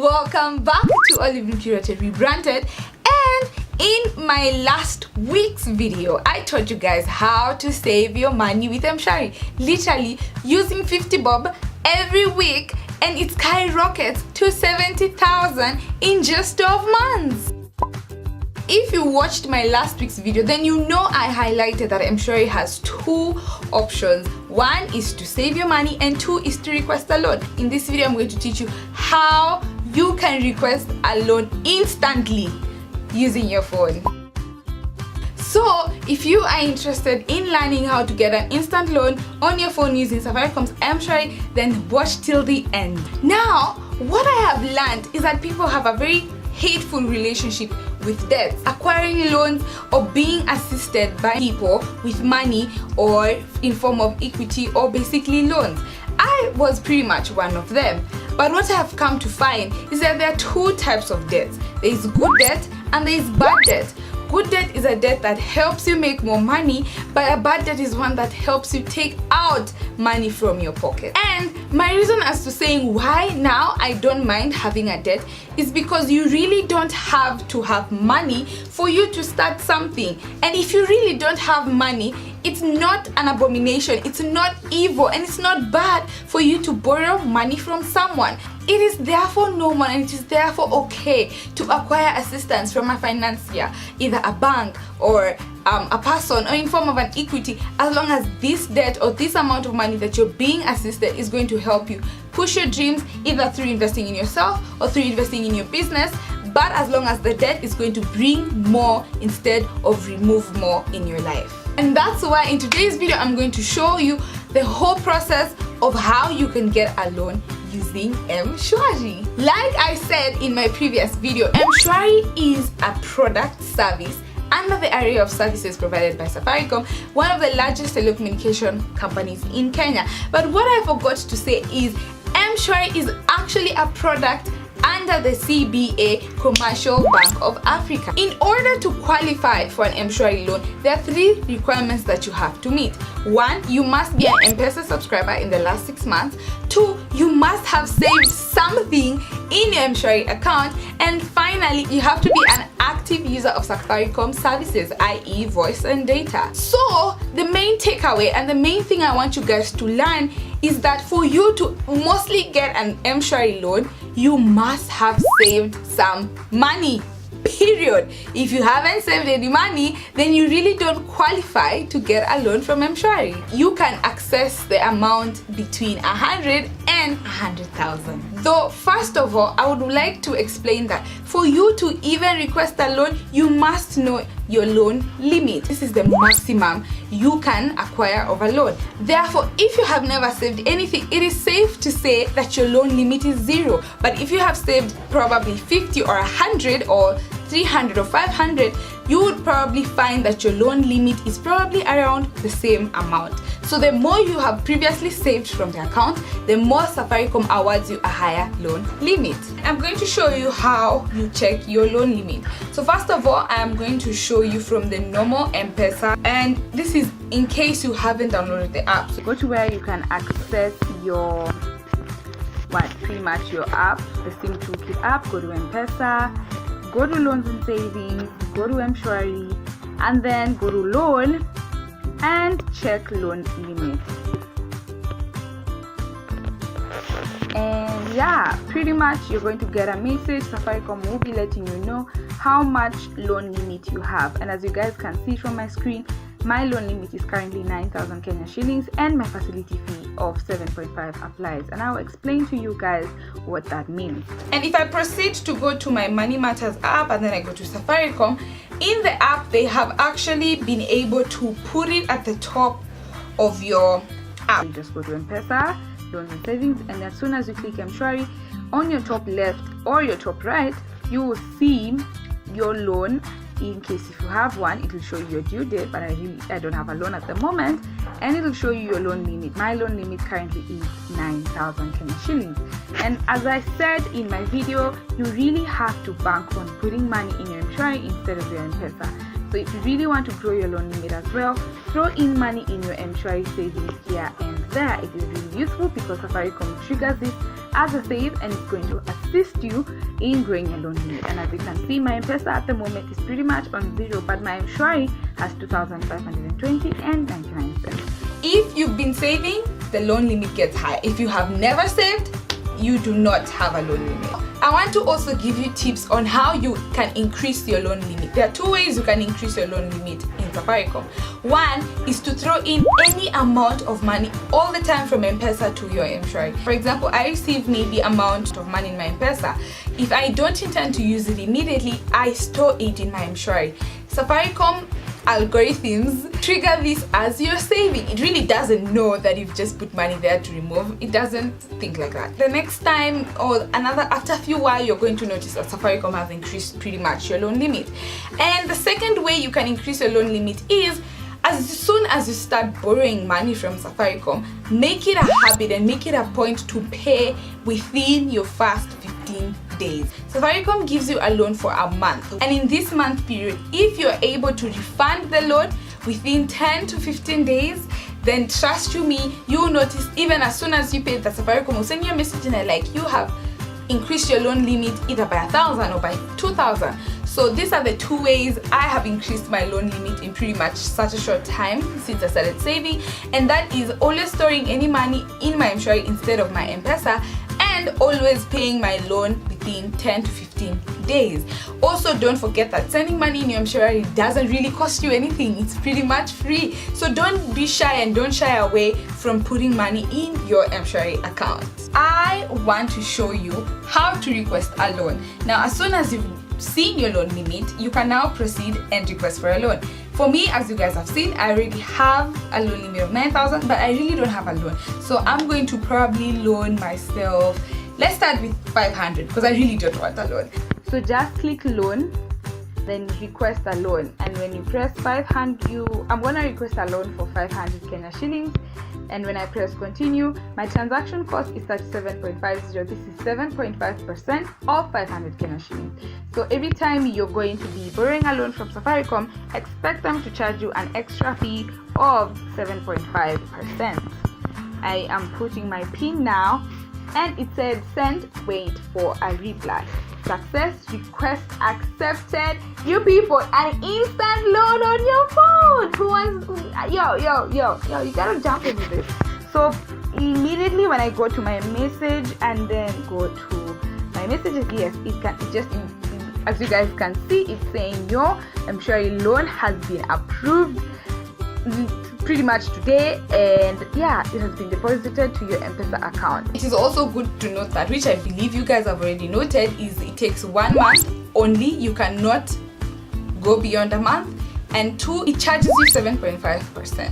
Welcome back to All Living Curated Rebranded. And in my last week's video, I taught you guys how to save your money with Mshwari, literally using 50 bob every week, and it skyrockets to 70,000 in just 12 months. If you watched my last week's video, then you know I highlighted that Mshwari has two options. One is to save your money and two is to request a loan. In this video, I'm going to teach you how you can request a loan instantly using your phone. So if you are interested in learning how to get an instant loan on your phone using SAFARICOM'S Mshwari, then watch till the end. Now, what I have learned is that people have a very hateful relationship with debt, acquiring loans or being assisted by people with money or in form of equity or basically loans. I was pretty much one of them. But what I have come to find is that there are two types of debts. There is good debt and there is bad debt. Good debt is a debt that helps you make more money, but a bad debt is one that helps you take out money from your pocket. And my reason as to saying why now I don't mind having a debt is because you really don't have to have money for you to start something. And if you really don't have money, it's not an abomination, it's not evil, and it's not bad for you to borrow money from someone. It is therefore normal and it is therefore okay to acquire assistance from a financier, either a bank or a person or in form of an equity, as long as this debt or this amount of money that you're being assisted is going to help you push your dreams, either through investing in yourself or through investing in your business, but as long as the debt is going to bring more instead of remove more in your life. And that's why in today's video I'm going to show you the whole process of how you can get a loan using Mshwari. Like I said in my previous video, Mshwari is a product service under the area of services provided by Safaricom, one of the largest telecommunication companies in Kenya. But what I forgot to say is Mshwari is actually a product under the CBA, Commercial Bank of Africa. In order to qualify for an Mshwari loan, there are three requirements that you have to meet. One, you must be an MPESA subscriber in the last 6 months. Two, you must have saved something in your Mshwari account. And finally, you have to be an active user of Safaricom services, i.e. voice and data. So the main takeaway and the main thing I want you guys to learn is that for you to mostly get an Mshwari loan, you must have saved some money. Period. If you haven't saved any money, then you really don't qualify to get a loan from Mshwari. You can access the amount between 100 and 100,000. Though, first of all, I would like to explain that for you to even request a loan, you must know your loan limit. This is the maximum you can acquire of a loan. Therefore, if you have never saved anything, it is safe to say that your loan limit is 0. But if you have saved probably 50 or 100 or 300 or 500, you would probably find that your loan limit is probably around the same amount. So the more you have previously saved from the account, the more Safaricom awards you a higher loan limit. I'm going to show you how you check your loan limit. So first of all, I am going to show you from the normal MPESA, and this is in case you haven't downloaded the app. So go to where you can access your pretty much your app, the SIM Toolkit app. Go to MPESA, go to loans and savings, go to Mshwari, and then go to loan and check loan limit. And yeah, pretty much you're going to get a message. Safaricom will be letting you know how much loan limit you have. And as you guys can see from my screen, my loan limit is currently 9,000 Kenya shillings and my facility fee of 7.5 applies. And I'll explain to you guys what that means. And if I proceed to go to my Money Matters app and then I go to Safaricom, in the app they have actually been able to put it at the top of your app. You just go to MPESA, loans and savings, and as soon as you click Mshwari, on your top left or your top right, you will see your loan. In case if you have one, it will show you your due date, but I don't have a loan at the moment, and it will show you your loan limit. My loan limit currently is 9,000 Kenya shillings. And as I said in my video, you really have to bank on putting money in your Mshwari instead of your MPESA. So if you really want to grow your loan limit as well, throw in money in your Mshwari savings here and there. It is really useful because Safaricom triggers this as a save, and it's going to assist you in growing your loan limit. And as you can see, my MPESA at the moment is pretty much on 0, but my Mshwari has 2,520 and 99 cents. If you've been saving, the loan limit gets high. If you have never saved, you do not have a loan limit. I want to also give you tips on how you can increase your loan limit. There are 2 ways you can increase your loan limit in Safaricom. One is to throw in any amount of money all the time from MPESA to your Mshwari. For example, I receive maybe amount of money in my MPESA. If I don't intend to use it immediately, I store it in my Mshwari. Safaricom algorithms trigger this as you're saving. It really doesn't know that you've just put money there to remove. It doesn't think like that. The next time or after a few while, you're going to notice that Safaricom has increased pretty much your loan limit. And the second way you can increase your loan limit is, as soon as you start borrowing money from Safaricom, make it a habit and make it a point to pay within your first 15 days. Safaricom gives you a loan for a month, and in this month period, if you're able to refund the loan within 10 to 15 days, then trust you me, you'll notice even as soon as you pay, that Safaricom will send you a message and like, you have increased your loan limit either by 1,000 or by 2,000. So these are the 2 ways I have increased my loan limit in pretty much such a short time since I started saving, and that is always storing any money in my Mshwari instead of my MPESA, and always paying my loan within 10 to 15 days. Also, don't forget that sending money in your Mshwari doesn't really cost you anything. It's pretty much free. So don't be shy and don't shy away from putting money in your Mshwari account. I want to show you how to request a loan. Now, as soon as you've seen your loan limit, you can now proceed and request for a loan. For me, as you guys have seen, I already have a loan limit of 9,000, but I really don't have a loan. So I'm going to probably loan myself, let's start with 500 because I really don't want a loan. So just click loan, then request a loan, and when you press 500, I'm gonna request a loan for 500 Kenya shillings. And when I press continue, my transaction cost is 37.50. This is 7.5% of 500 Kenya shillings. So every time you're going to be borrowing a loan from Safaricom, expect them to charge you an extra fee of 7.5%. I am putting my PIN now, and it said send, wait for a reply. Success, request accepted. You people, an instant loan on your phone. Who wants? Yo, you gotta jump into this. So immediately when I go to my message and then go to my messages, yes, it just, as you guys can see, it's saying your Mshwari loan has been approved pretty much today, and yeah, it has been deposited to your MPESA account. It is also good to note that, which I believe you guys have already noted, is it takes 1 month only. You cannot go beyond a month. And 2, it charges you 7.5%.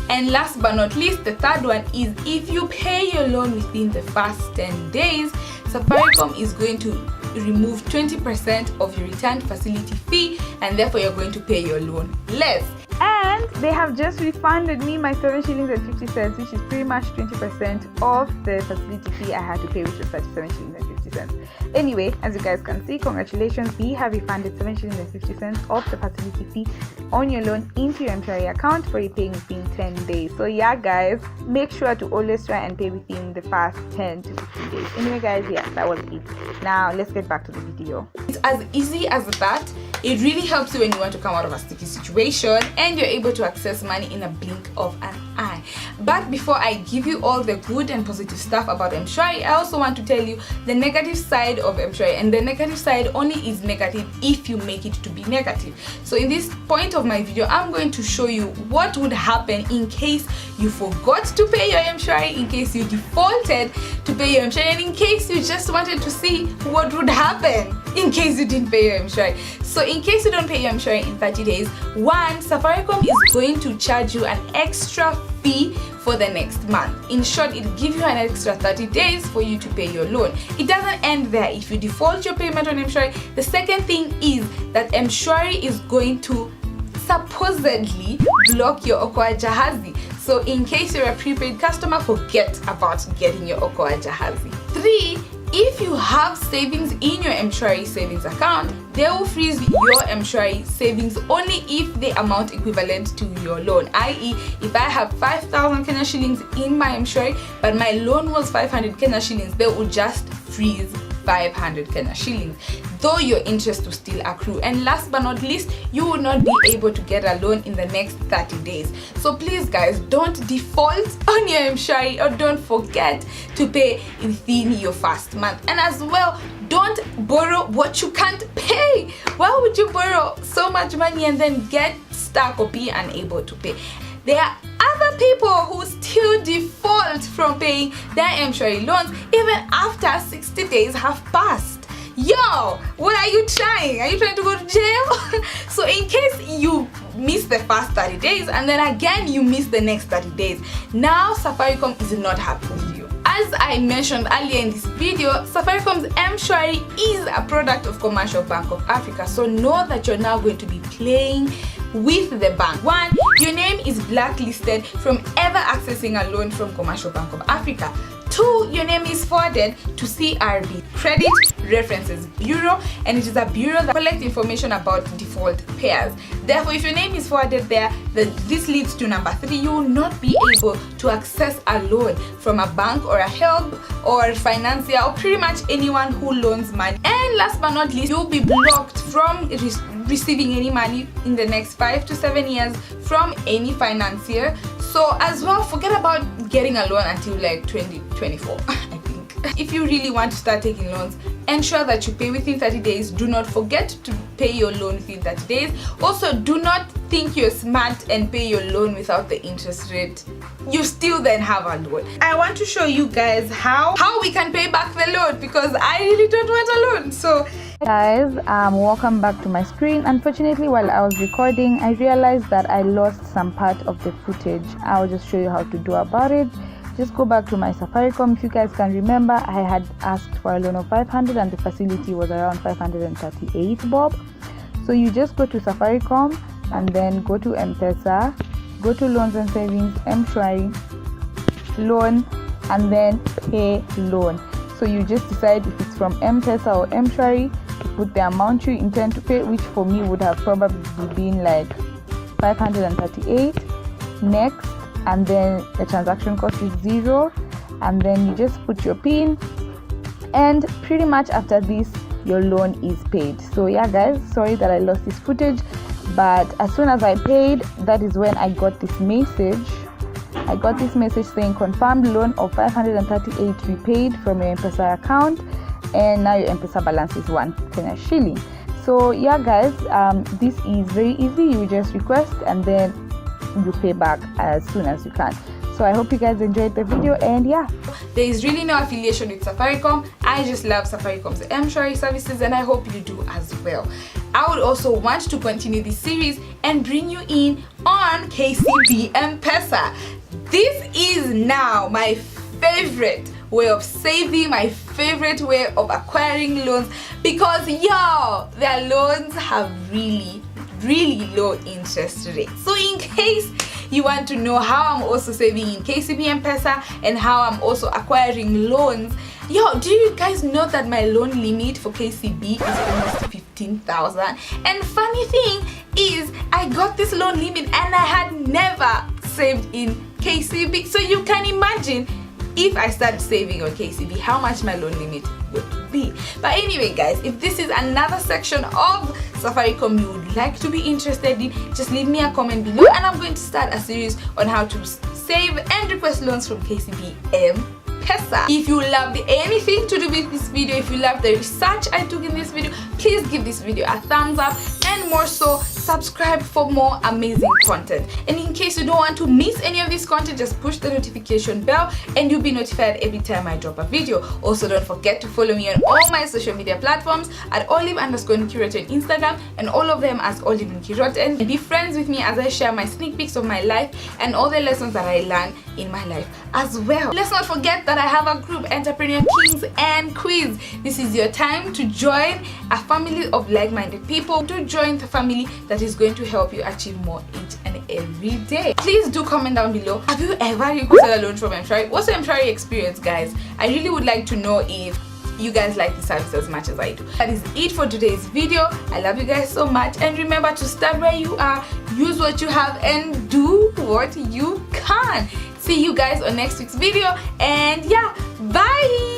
And last but not least, the third one is, if you pay your loan within the first 10 days, Safaricom is going to remove 20% of your returned facility fee, and therefore you're going to pay your loan less. And they have just refunded me my 7 shillings and 50 cents, which is pretty much 20% of the facility fee I had to pay, which was 37 shillings and 50 cents. Anyway, as you guys can see, congratulations, we have refunded 7 shillings and 50 cents of the facility fee on your loan into your Mshwari account for repaying within 10 days. So yeah, guys, make sure to always try and pay within the first 10 to 15 days. Anyway, guys, yeah, that was it. Now let's get back to the video. It's as easy as that. It really helps you when you want to come out of a sticky situation, and you're able to access money in a blink of an eye. But before I give you all the good and positive stuff about Mshwari, I also want to tell you the negative side of Mshwari, and the negative side only is negative if you make it to be negative. So in this point of my video, I'm going to show you what would happen in case you forgot to pay your Mshwari, in case you defaulted to pay your Mshwari, and in case you just wanted to see what would happen in case you didn't pay your Mshwari. So in case you don't pay your Mshwari in 30 days, 1, Safaricom is going to charge you an extra fee for the next month. In short, it'll give you an extra 30 days for you to pay your loan. It doesn't end there. If you default your payment on Mshwari, the second thing is that Mshwari is going to supposedly block your OKOA JAHAZI. So in case you're a prepaid customer, forget about getting your OKOA JAHAZI. 3, if you have savings in your Mshwari savings account, they will freeze your Mshwari savings only if they amount equivalent to your loan. I.e., if I have 5,000 Kenya shillings in my Mshwari but my loan was 500 Kenya shillings, they will just freeze 500 Kenya shillings, though your interest will still accrue. And last but not least, you will not be able to get a loan in the next 30 days. So please guys, don't default on your Mshwari, or don't forget to pay within your first month. And as well, don't borrow what you can't pay. Why would you borrow so much money and then get stuck or be unable to pay? There are other people who still default from paying their Mshwari loans even after 60 days have passed. Yo, what are you trying? Are you trying to go to jail? So in case you miss the first 30 days and then again you miss the next 30 days, now Safaricom is not happy with you. As I mentioned earlier in this video, Safaricom's Mshwari is a product of Commercial Bank of Africa. So know that you're now going to be playing with the bank. 1, your name is blacklisted from ever accessing a loan from Commercial Bank of Africa. 2, your name is forwarded to CRB, Credit References Bureau, and it is a bureau that collects information about default payers. Therefore, if your name is forwarded there, this leads to number 3, you will not be able to access a loan from a bank or a help or a financier or pretty much anyone who loans money. And last but not least, you'll be blocked from receiving any money in the next 5 to 7 years from any financier. So as well, forget about getting a loan until like 2024 I think. If you really want to start taking loans, ensure that you pay within 30 days. Do not forget to pay your loan within 30 days. Also, do not think you're smart and pay your loan without the interest rate. You still then have a loan. I want to show you guys how we can pay back the loan, because I really don't want a loan. So guys, welcome back to my screen. Unfortunately, while I was recording, I realized that I lost some part of the footage. I'll just show you how to do about it. Just go back to my Safaricom. If you guys can remember, I had asked for a loan of 500 and the facility was around 538 bob. So you just go to Safaricom and then go to MPESA, go to loans and savings, Mshwari, loan, and then pay loan. So you just decide if it's from MPESA or Mshwari, put the amount you intend to pay, which for me would have probably been like 538. Next, and then the transaction cost is 0, and then you just put your PIN, and pretty much after this your loan is paid. So yeah guys, sorry that I lost this footage, but as soon as I paid, that is when I got this message. I got this message saying confirmed loan of 538 repaid from your MPESA account, and now your MPESA balance is 1 Kenya shilling. So yeah guys, this is very easy. You just request and then you pay back as soon as you can. So I hope you guys enjoyed the video, and yeah, there is really no affiliation with Safaricom. I just love Safaricom's Mshwari services, and I hope you do as well. I would also want to continue this series and bring you in on KCB MPESA. This is now my favorite way of saving, my favorite way of acquiring loans, because y'all, their loans have really low interest rates. So in case you want to know how I'm also saving in KCB MPESA and how I'm also acquiring loans, yo, do you guys know that my loan limit for KCB is almost 15,000? And funny thing is, I got this loan limit and I had never saved in KCB. So you can imagine if I start saving on KCB, how much my loan limit would be. But anyway guys, if this is another section of Safaricom you would like to be interested in, just leave me a comment below, and I'm going to start a series on how to save and request loans from KCB MPESA. If you loved anything to do with this video, if you loved the research I took in this video, please give this video a thumbs up, and more so, subscribe for more amazing content. And in case you don't want to miss any of this content, just push the notification bell and you'll be notified every time I drop a video. Also, don't forget to follow me on all my social media platforms at olive_nkirot on Instagram, and all of them as Olive Nkirot, and be friends with me as I share my sneak peeks of my life and all the lessons that I learned in my life as well. Let's not forget that I have a group, Entrepreneur Kings and Queens. This is your time to join a family of like-minded people, to join the family that is going to help you achieve more each and every day. Please do comment down below, have you ever requested a loan from Mshwari? What's your Mshwari experience, guys? I really would like to know if you guys like the service as much as I do. That is it for today's video. I love you guys so much, and remember to start where you are, use what you have, and do what you can. See you guys on next week's video, and yeah, bye.